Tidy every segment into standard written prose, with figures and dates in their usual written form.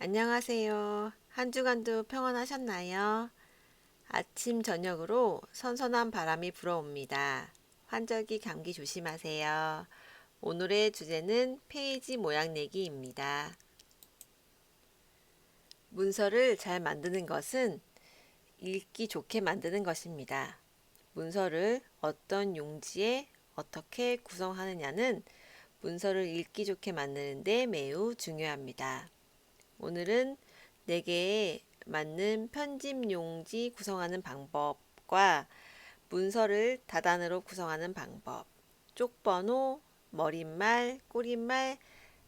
안녕하세요. 한 주간도 평안하셨나요? 아침, 저녁으로 선선한 바람이 불어옵니다. 환절기 감기 조심하세요. 오늘의 주제는 페이지 모양 내기입니다. 문서를 잘 만드는 것은 읽기 좋게 만드는 것입니다. 문서를 어떤 용지에 어떻게 구성하느냐는 문서를 읽기 좋게 만드는 데 매우 중요합니다. 오늘은 4개의 맞는 편집 용지 구성하는 방법과 문서를 다단으로 구성하는 방법, 쪽번호, 머릿말, 꼬릿말,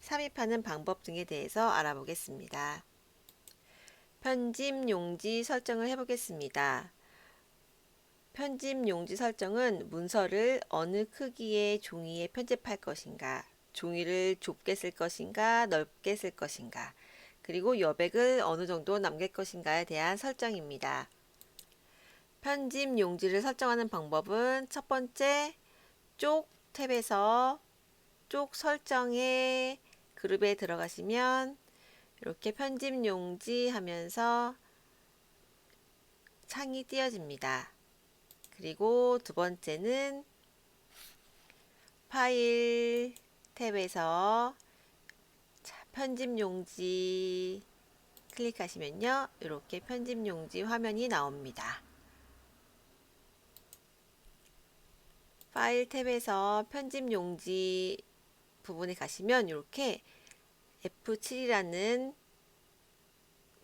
삽입하는 방법 등에 대해서 알아보겠습니다. 편집 용지 설정을 해보겠습니다. 편집 용지 설정은 문서를 어느 크기의 종이에 편집할 것인가, 종이를 좁게 쓸 것인가, 넓게 쓸 것인가, 그리고 여백을 어느 정도 남길 것인가에 대한 설정입니다. 편집 용지를 설정하는 방법은 첫 번째, 쪽 탭에서 쪽 설정에 그룹에 들어가시면 이렇게 편집 용지 하면서 창이 띄어집니다. 그리고 두 번째는 파일 탭에서 편집 용지 클릭하시면요, 이렇게 편집 용지 화면이 나옵니다. 파일 탭에서 편집 용지 부분에 가시면 이렇게 F7이라는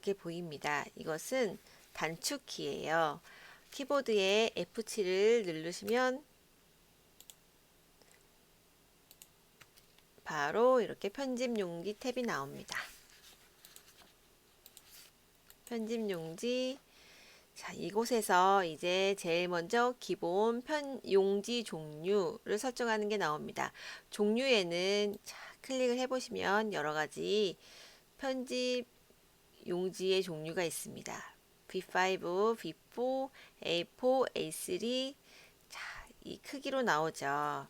게 보입니다. 이것은 단축키예요. 키보드에 F7을 누르시면 바로 이렇게 편집 용지 탭이 나옵니다. 편집 용지. 자, 이곳에서 이제 제일 먼저 기본 용지 종류를 설정하는 게 나옵니다. 종류에는 클릭을 해보시면 여러 가지 편집 용지의 종류가 있습니다. B5, B4, A4, A3. 자, 이 크기로 나오죠.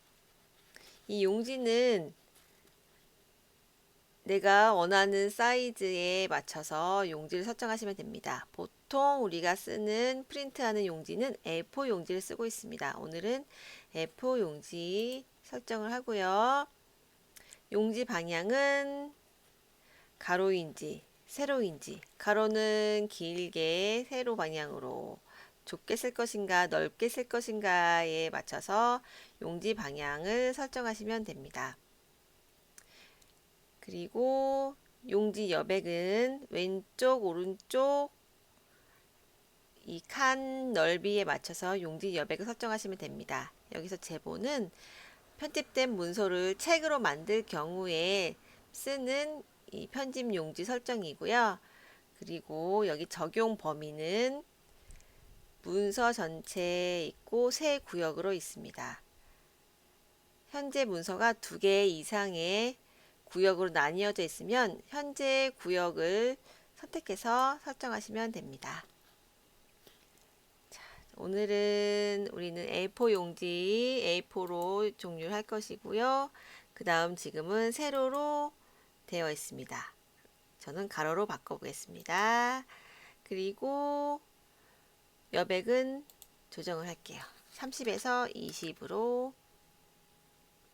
이 용지는 내가 원하는 사이즈에 맞춰서 용지를 설정하시면 됩니다. 보통 우리가 쓰는 프린트하는 용지는 A4 용지를 쓰고 있습니다. 오늘은 A4 용지 설정을 하고요. 용지 방향은 가로인지 세로인지, 가로는 길게 세로 방향으로, 좁게 쓸 것인가 넓게 쓸 것인가에 맞춰서 용지 방향을 설정하시면 됩니다. 그리고 용지 여백은 왼쪽 오른쪽 이 칸 넓이에 맞춰서 용지 여백을 설정하시면 됩니다. 여기서 제보는 편집된 문서를 책으로 만들 경우에 쓰는 이 편집 용지 설정이고요. 그리고 여기 적용 범위는 문서 전체에 있고 세 구역으로 있습니다. 현재 문서가 2개 이상의 구역으로 나뉘어져 있으면 현재 구역을 선택해서 설정하시면 됩니다. 자, 오늘은 우리는 A4 용지 A4로 종류를 할 것이고요. 그 다음 지금은 세로로 되어 있습니다. 저는 가로로 바꿔보겠습니다. 그리고 여백은 조정을 할게요. 30에서 20으로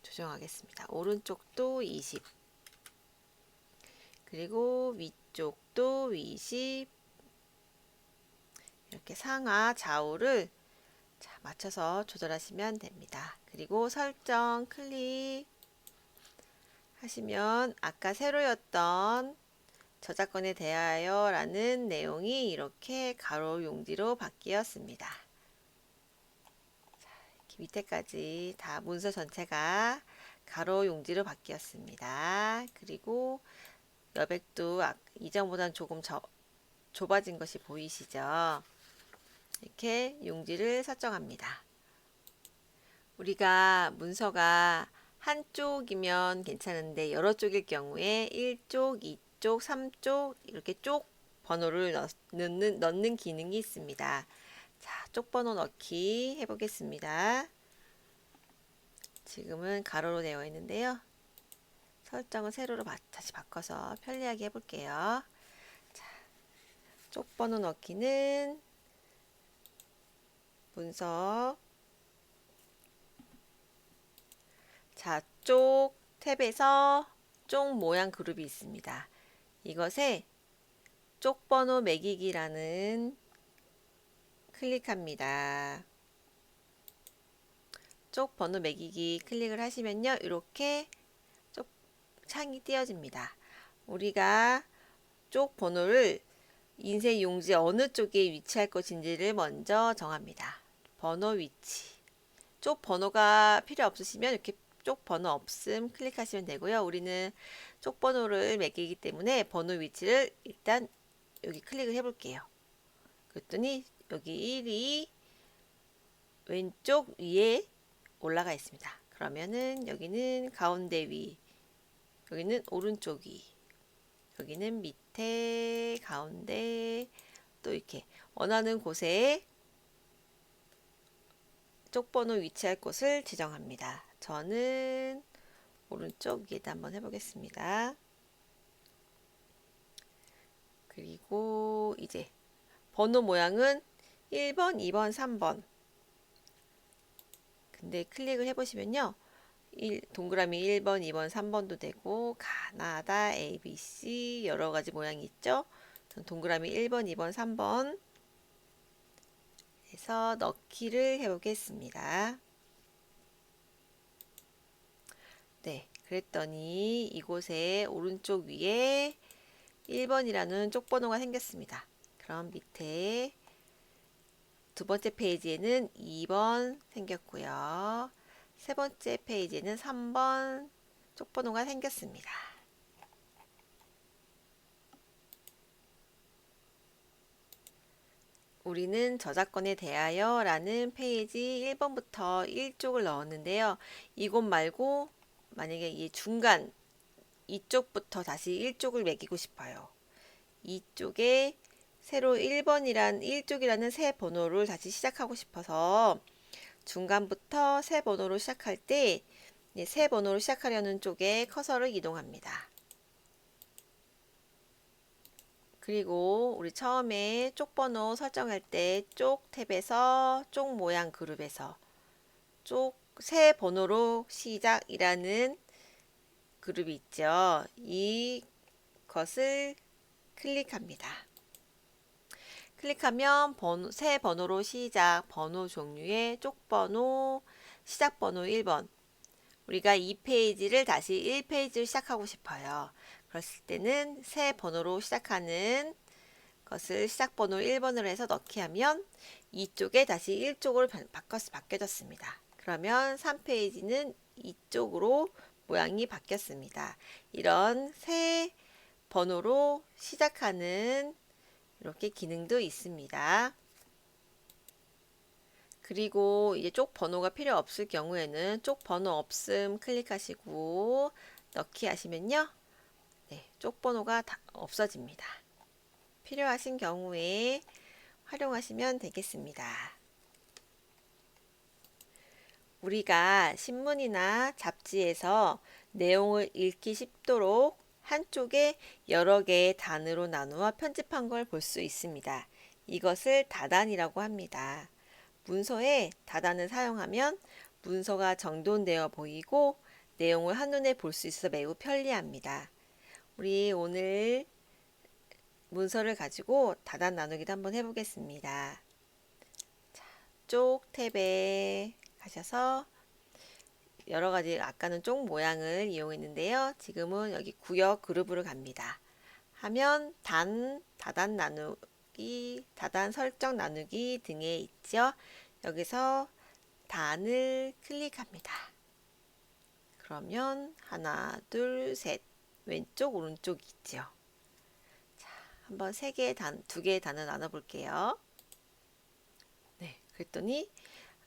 조정하겠습니다. 오른쪽도 20, 그리고 위쪽도 20, 이렇게 상하 좌우를 맞춰서 조절하시면 됩니다. 그리고 설정 클릭 하시면 아까 세로였던 저작권에 대하여 라는 내용이 이렇게 가로 용지로 바뀌었습니다. 이렇게 밑에까지 다 문서 전체가 가로 용지로 바뀌었습니다. 그리고 여백도 이전보다는 조금 좁아진 것이 보이시죠? 이렇게 용지를 설정합니다. 우리가 문서가 한쪽이면 괜찮은데 여러 쪽일 경우에 1쪽, 2쪽, 3쪽 이렇게 쪽 번호를 넣는 기능이 있습니다. 자, 쪽 번호 넣기 해보겠습니다. 지금은 가로로 되어 있는데요. 설정을 세로로 다시 바꿔서 편리하게 해볼게요. 쪽번호 넣기는 문서. 자, 쪽 탭에서 쪽 모양 그룹이 있습니다. 이것에 쪽번호 매기기라는 클릭합니다. 쪽 번호 매기기 클릭을 하시면요, 이렇게 쪽 창이 띄어집니다. 우리가 쪽 번호를 인쇄 용지 어느 쪽에 위치할 것인지를 먼저 정합니다. 번호 위치. 쪽 번호가 필요 없으시면 이렇게 쪽 번호 없음 클릭하시면 되고요. 우리는 쪽 번호를 매기기 때문에 번호 위치를 일단 여기 클릭을 해볼게요. 그랬더니 여기 1이 왼쪽 위에 올라가 있습니다. 그러면은 여기는 가운데 위, 여기는 오른쪽 위, 여기는 밑에, 가운데, 또 이렇게 원하는 곳에 쪽번호 위치할 곳을 지정합니다. 저는 오른쪽 위에다 한번 해보겠습니다. 그리고 이제 번호 모양은 1번, 2번, 3번. 근데 클릭을 해보시면요. 동그라미 1번, 2번, 3번도 되고 가나다, ABC 여러 가지 모양이 있죠. 동그라미 1번, 2번, 3번 해서 넣기를 해보겠습니다. 네, 그랬더니 이곳에 오른쪽 위에 1번이라는 쪽번호가 생겼습니다. 그럼 밑에 두 번째 페이지에는 2번 생겼고요. 세 번째 페이지에는 3번 쪽번호가 생겼습니다. 우리는 저작권에 대하여 라는 페이지 1번부터 1쪽을 넣었는데요. 이곳 말고 만약에 이 중간 이쪽부터 다시 1쪽을 매기고 싶어요. 이쪽에 새로 1번이란 1쪽이라는 새 번호를 다시 시작하고 싶어서 중간부터 새 번호로 시작할 때 새 번호로 시작하려는 쪽에 커서를 이동합니다. 그리고 우리 처음에 쪽 번호 설정할 때 쪽 탭에서 쪽 모양 그룹에서 쪽 새 번호로 시작이라는 그룹이 있죠. 이것을 클릭합니다. 클릭하면 새 번호로 시작, 번호 종류의 쪽번호, 시작번호 1번. 우리가 이 페이지를 다시 1페이지를 시작하고 싶어요. 그랬을 때는 새 번호로 시작하는 것을 시작번호 1번으로 해서 넣기 하면 이쪽에 다시 1쪽으로 바뀌어졌습니다. 그러면 3페이지는 이쪽으로 모양이 바뀌었습니다. 이런 새 번호로 시작하는 이렇게 기능도 있습니다. 그리고 이제 쪽 번호가 필요 없을 경우에는 쪽 번호 없음 클릭하시고 넣기 하시면요. 네, 쪽 번호가 다 없어집니다. 필요하신 경우에 활용하시면 되겠습니다. 우리가 신문이나 잡지에서 내용을 읽기 쉽도록 한쪽에 여러 개의 단으로 나누어 편집한 걸 볼 수 있습니다. 이것을 다단이라고 합니다. 문서에 다단을 사용하면 문서가 정돈되어 보이고 내용을 한눈에 볼 수 있어 매우 편리합니다. 우리 오늘 문서를 가지고 다단 나누기도 한번 해보겠습니다. 자, 쪽 탭에 가셔서 여러 가지 아까는 쪽 모양을 이용했는데요. 지금은 여기 구역 그룹으로 갑니다. 하면 다단 나누기, 다단 설정 나누기 등에 있죠. 여기서 단을 클릭합니다. 그러면 하나, 둘, 셋 왼쪽 오른쪽 있죠. 자, 한번 두 개의 단을 나눠 볼게요. 네, 그랬더니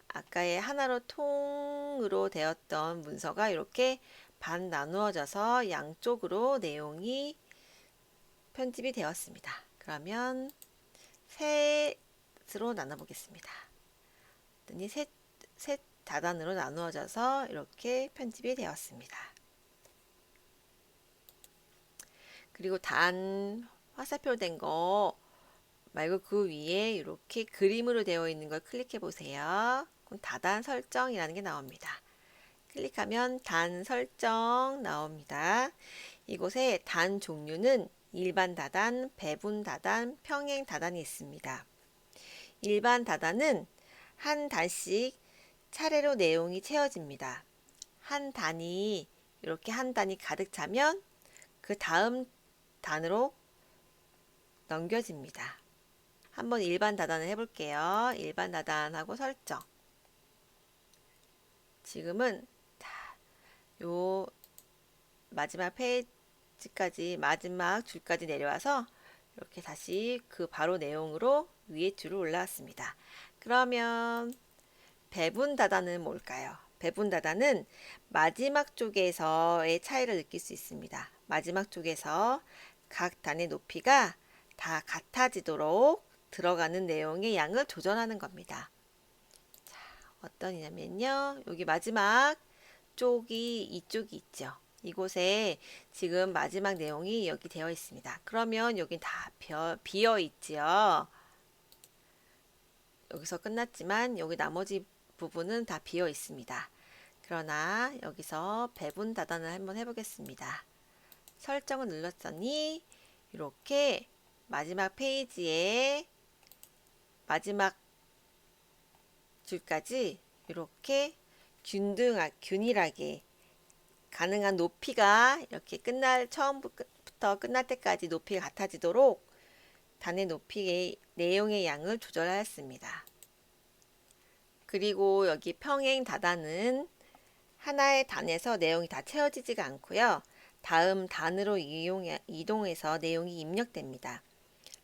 아까의 하나로 통으로 되었던 문서가 이렇게 반 나누어져서 양쪽으로 내용이 편집이 되었습니다. 그러면 셋으로 나눠 보겠습니다. 그랬더니 셋 다단으로 나누어져서 이렇게 편집이 되었습니다. 그리고 단 화살표 된 거 말고 그 위에 이렇게 그림으로 되어 있는 걸 클릭해 보세요. 그럼 다단 설정이라는 게 나옵니다. 클릭하면 단 설정 나옵니다. 이곳에 단 종류는 일반 다단, 배분 다단, 평행 다단이 있습니다. 일반 다단은 한 단씩 차례로 내용이 채워집니다. 한 단이 이렇게 한 단이 가득 차면 그 다음 단으로 넘겨집니다. 한번 일반 다단을 해볼게요. 일반 다단하고 설정. 지금은 요 마지막 페이지까지 마지막 줄까지 내려와서 이렇게 다시 그 바로 내용으로 위에 줄을 올라왔습니다. 그러면 배분 다단은 뭘까요? 배분 다단은 마지막 쪽에서의 차이를 느낄 수 있습니다. 마지막 쪽에서 각 단의 높이가 다 같아지도록 들어가는 내용의 양을 조절하는 겁니다. 자, 어떠냐면요. 여기 마지막 쪽이 이쪽이 있죠. 이곳에 지금 마지막 내용이 여기 되어 있습니다. 그러면 여기 다 비어 있지요. 여기서 끝났지만 여기 나머지 부분은 다 비어 있습니다. 그러나 여기서 배분 다단을 한번 해보겠습니다. 설정을 눌렀더니 이렇게 마지막 페이지에 마지막 줄까지 이렇게 균일하게 가능한 높이가 이렇게 처음부터 끝날 때까지 높이가 같아지도록 단의 높이의 내용의 양을 조절하였습니다. 그리고 여기 평행 다단은 하나의 단에서 내용이 다 채워지지가 않고요. 다음 단으로 이동해서 내용이 입력됩니다.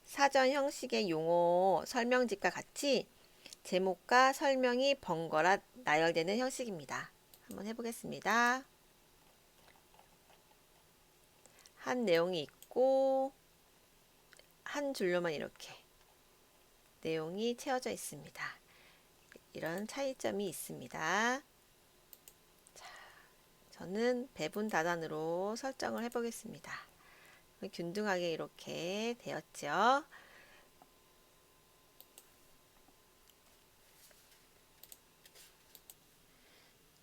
사전 형식의 용어 설명집과 같이 제목과 설명이 번갈아 나열되는 형식입니다. 한번 해보겠습니다. 한 내용이 있고 한 줄로만 이렇게 내용이 채워져 있습니다. 이런 차이점이 있습니다. 자, 저는 배분 다단으로 설정을 해보겠습니다. 균등하게 이렇게 되었죠.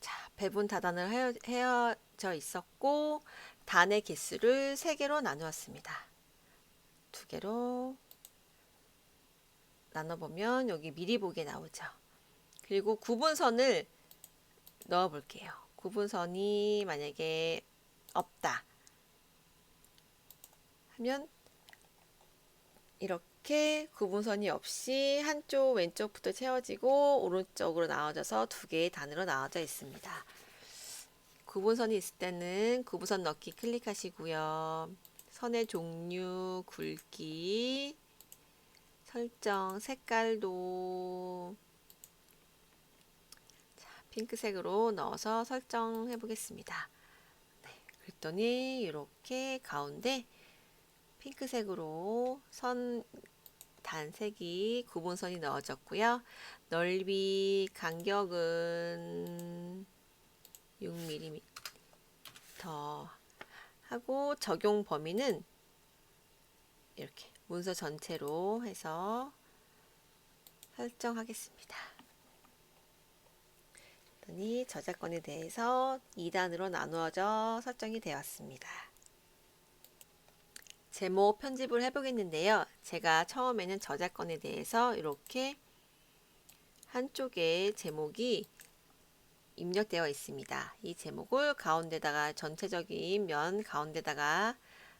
자, 배분 다단을 헤어져 있었고 단의 개수를 3개로 나누었습니다. 2개로 나눠보면 여기 미리 보기에 나오죠. 그리고 구분선을 넣어 볼게요. 구분선이 만약에 없다 하면 이렇게 구분선이 없이 한쪽 왼쪽부터 채워지고 오른쪽으로 나눠져서 2개의 단으로 나눠져 있습니다. 구분선이 있을 때는 구분선 넣기 클릭하시고요. 선의 종류, 굵기, 설정, 색깔도 핑크색으로 넣어서 설정해 보겠습니다. 네, 그랬더니 이렇게 가운데 핑크색으로 단색이 구분선이 넣어졌고요. 넓이, 간격은 6mm 하고 적용 범위는 이렇게 문서 전체로 해서 설정하겠습니다. 그랬더니 저작권에 대해서 2단으로 나누어져 설정이 되었습니다. 제목 편집을 해보겠는데요. 제가 처음에는 저작권에 대해서 이렇게 한쪽에 제목이 입력되어 있습니다. 이 제목을 가운데다가 전체적인 면 가운데다가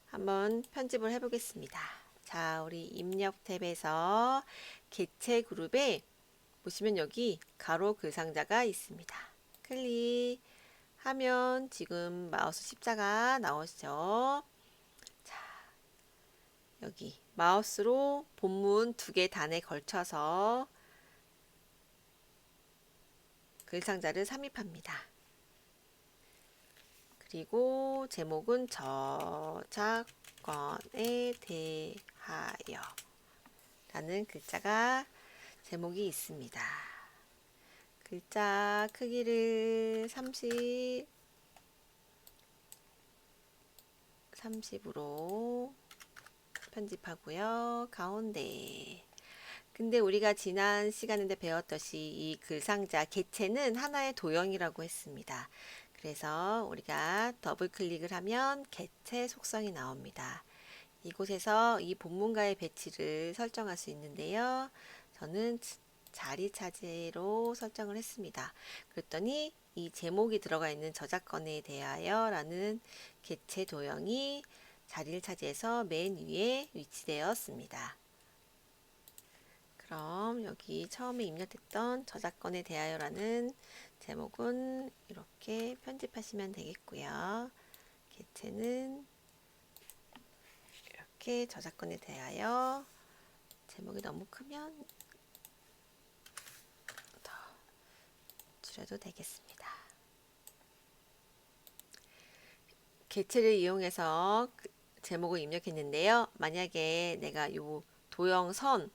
한번 편집을 해보겠습니다. 자, 우리 입력 탭에서 개체 그룹에 보시면 여기 가로 글상자가 있습니다. 클릭하면 지금 마우스 십자가 나오죠. 자, 여기 마우스로 본문 2개 단에 걸쳐서 글상자를 삽입합니다. 그리고 제목은 저작권에 대하여 라는 글자가 제목이 있습니다. 글자 크기를 30으로 편집하고요. 가운데. 근데 우리가 지난 시간에 배웠듯이 이 글상자 개체는 하나의 도형이라고 했습니다. 그래서 우리가 더블 클릭을 하면 개체 속성이 나옵니다. 이곳에서 이 본문가의 배치를 설정할 수 있는데요. 저는 자리 차지로 설정을 했습니다. 그랬더니 이 제목이 들어가 있는 저작권에 대하여 라는 개체 도형이 자리를 차지해서 맨 위에 위치되었습니다. 그럼 여기 처음에 입력했던 저작권에 대하여라는 제목은 이렇게 편집하시면 되겠고요. 개체는 이렇게 저작권에 대하여 제목이 너무 크면 더 줄여도 되겠습니다. 개체를 이용해서 제목을 입력했는데요. 만약에 내가 이 도형 선이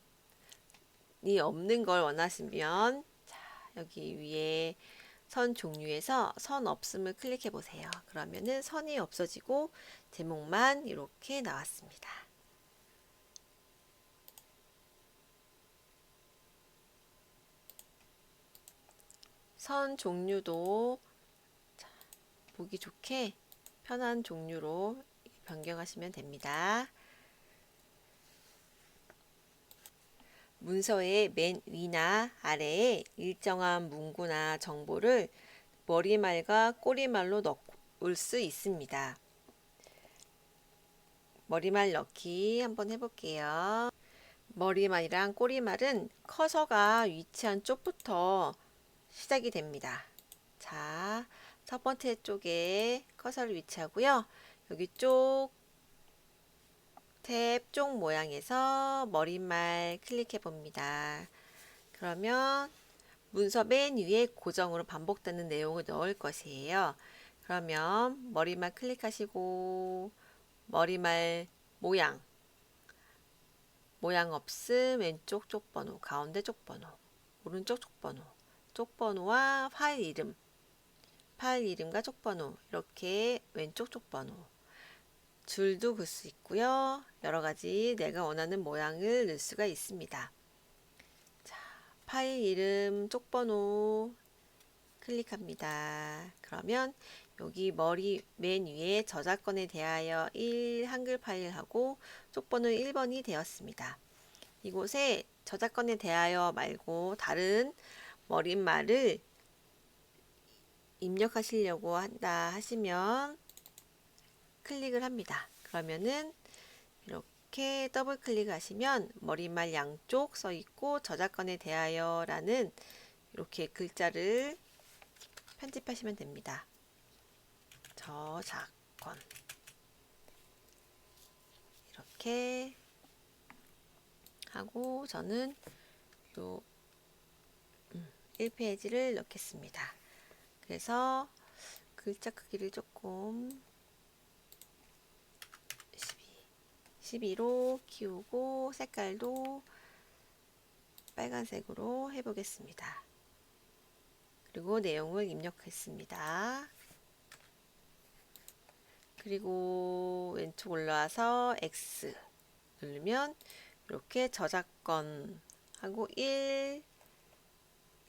없는 걸 원하시면 자, 여기 위에 선 종류에서 선 없음을 클릭해 보세요. 그러면은 선이 없어지고 제목만 이렇게 나왔습니다. 선 종류도 보기 좋게 편한 종류로 변경하시면 됩니다. 문서의 맨 위나 아래에 일정한 문구나 정보를 머리말과 꼬리말로 넣을 수 있습니다. 머리말 넣기 한번 해볼게요. 머리말이랑 꼬리말은 커서가 위치한 쪽부터 시작이 됩니다. 자, 첫 번째 쪽에 커서를 위치하고요. 여기 쪽 탭 쪽 모양에서 머리말 클릭해 봅니다. 그러면 문서 맨 위에 고정으로 반복되는 내용을 넣을 것이에요. 그러면 머리말 클릭하시고 머리말 모양 없음 왼쪽 쪽번호, 가운데 쪽번호, 오른쪽 쪽번호, 쪽번호와 파일 이름과 쪽번호 이렇게 왼쪽 쪽번호 줄도 긋을 수 있고요. 여러가지 내가 원하는 모양을 넣을 수가 있습니다. 자, 파일 이름 쪽번호 클릭합니다. 그러면 여기 머리 맨 위에 저작권에 대하여 1 한글 파일하고 쪽번호 1번이 되었습니다. 이곳에 저작권에 대하여 말고 다른 머릿말을 입력하시려고 한다 하시면 클릭을 합니다. 그러면은 이렇게 더블 클릭하시면 머릿말 양쪽 써 있고 저작권에 대하여 라는 이렇게 글자를 편집하시면 됩니다. 저작권 이렇게 하고 저는 요 1페이지를 넣겠습니다. 그래서 글자 크기를 조금 12로 키우고 색깔도 빨간색으로 해보겠습니다. 그리고 내용을 입력했습니다. 그리고 왼쪽 올라와서 X 누르면 이렇게 저작권 하고 1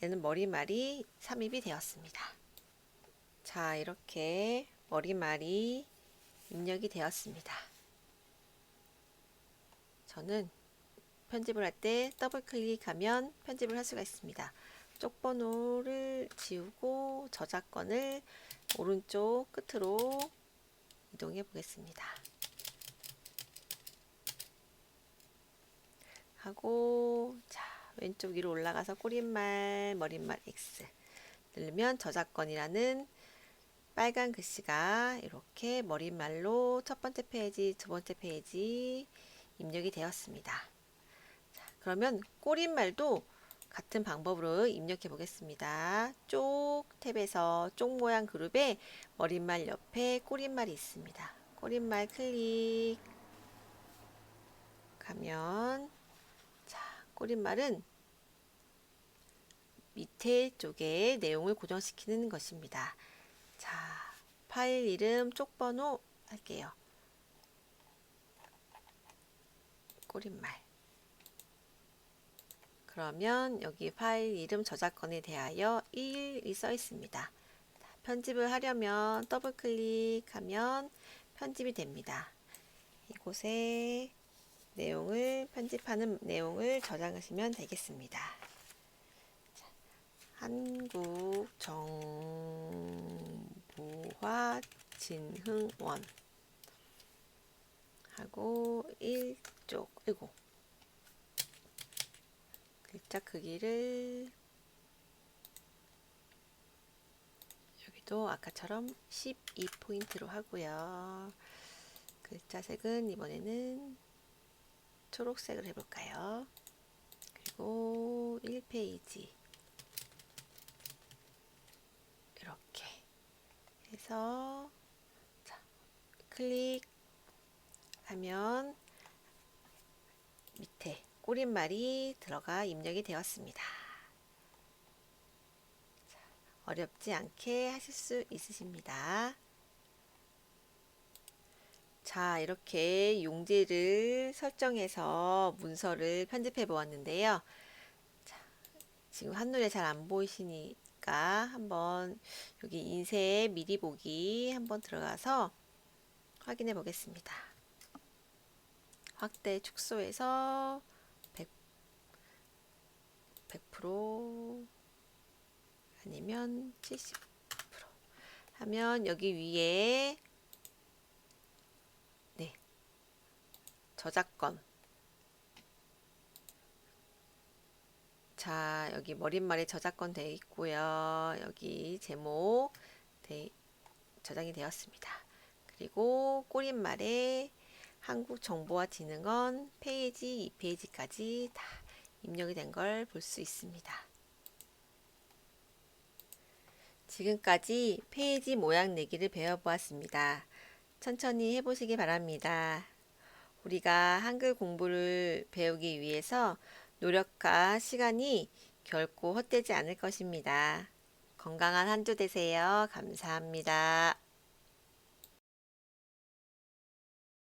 얘는 머리말이 삽입이 되었습니다. 자, 이렇게 머리말이 입력이 되었습니다. 저는 편집을 할 때 더블 클릭하면 편집을 할 수가 있습니다. 쪽번호를 지우고 저작권을 오른쪽 끝으로 이동해 보겠습니다. 하고 자, 왼쪽 위로 올라가서 꼬리말 머릿말 X 누르면 저작권이라는 빨간 글씨가 이렇게 머릿말로 첫 번째 페이지, 두 번째 페이지 입력이 되었습니다. 자, 그러면 꼬리말도 같은 방법으로 입력해 보겠습니다. 쪽 탭에서 쪽 모양 그룹에 머릿말 옆에 꼬리말이 있습니다. 꼬리말 클릭 가면 자, 꼬리말은 밑에 쪽에 내용을 고정시키는 것입니다. 자, 파일 이름 쪽번호 할게요. 꼬릿말. 그러면 여기 파일 이름 저작권에 대하여 1이 써 있습니다. 편집을 하려면 더블 클릭하면 편집이 됩니다. 이곳에 편집하는 내용을 저장하시면 되겠습니다. 한국정보화진흥원 하고 1쪽, 이고 글자 크기를 여기도 아까처럼 12포인트로 하고요. 글자 색은 이번에는 초록색을 해볼까요? 그리고 1페이지 이렇게 해서 자, 클릭하면 밑에 꼬릿말이 들어가 입력이 되었습니다. 자, 어렵지 않게 하실 수 있으십니다. 자, 이렇게 용지를 설정해서 문서를 편집해 보았는데요. 자, 지금 한눈에 잘 안 보이시니까 한번 여기 인쇄 미리 보기 한번 들어가서 확인해 보겠습니다. 확대 축소해서 100% 아니면 70% 하면 여기 위에 저작권. 자, 여기 머릿말에 저작권 되어 있고요. 여기 제목 저장이 되었습니다. 그리고 꼬릿말에 한국정보화진흥원 페이지 2페이지까지 다 입력이 된 걸 볼 수 있습니다. 지금까지 페이지 모양 내기를 배워보았습니다. 천천히 해보시기 바랍니다. 우리가 한글 공부를 배우기 위해서 노력과 시간이 결코 헛되지 않을 것입니다. 건강한 한 주 되세요. 감사합니다.